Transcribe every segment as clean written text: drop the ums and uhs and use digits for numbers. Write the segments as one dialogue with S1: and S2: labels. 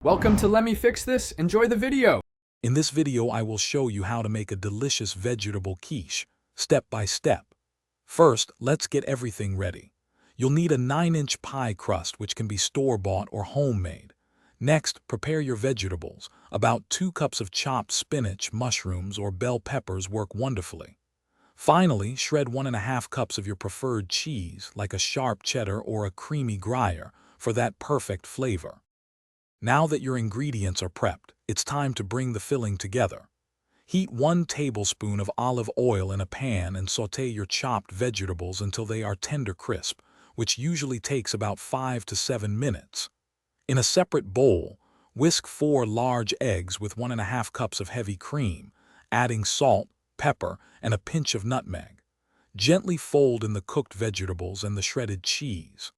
S1: Welcome to Let Me Fix This. Enjoy the video.
S2: In this video, I will show you how to make a delicious vegetable quiche, step by step. First, let's get everything ready. You'll need a 9-inch pie crust, which can be store-bought or homemade. Next, prepare your vegetables. About 2 cups of chopped spinach, mushrooms, or bell peppers work wonderfully. Finally, shred 1.5 cups of your preferred cheese, like a sharp cheddar or a creamy Gruyere, for that perfect flavor. Now that your ingredients are prepped, it's time to bring the filling together. Heat 1 tablespoon of olive oil in a pan and sauté your chopped vegetables until they are tender crisp, which usually takes about 5 to 7 minutes. In a separate bowl, whisk 4 large eggs with 1.5 cups of heavy cream, adding salt, pepper, and a pinch of nutmeg. Gently fold in the cooked vegetables and the shredded cheese.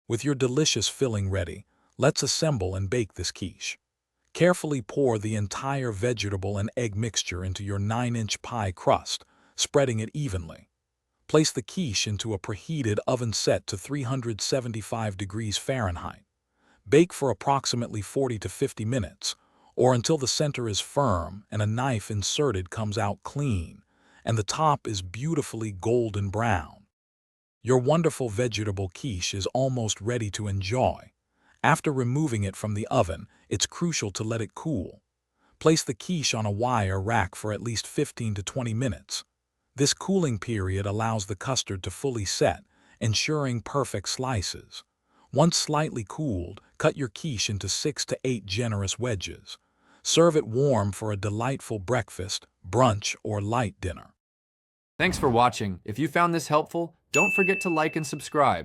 S2: With your delicious filling ready, let's assemble and bake this quiche. Carefully pour the entire vegetable and egg mixture into your 9-inch pie crust, spreading it evenly. Place the quiche into a preheated oven set to 375 degrees Fahrenheit. Bake for approximately 40 to 50 minutes, or until the center is firm and a knife inserted comes out clean, and the top is beautifully golden brown. Your wonderful vegetable quiche is almost ready to enjoy. After removing it from the oven, it's crucial to let it cool. Place the quiche on a wire rack for at least 15 to 20 minutes. This cooling period allows the custard to fully set, ensuring perfect slices. Once slightly cooled, cut your quiche into 6 to 8 generous wedges. Serve it warm for a delightful breakfast, brunch, or light dinner.
S1: Thanks for watching. If you found this helpful, don't forget to like and subscribe.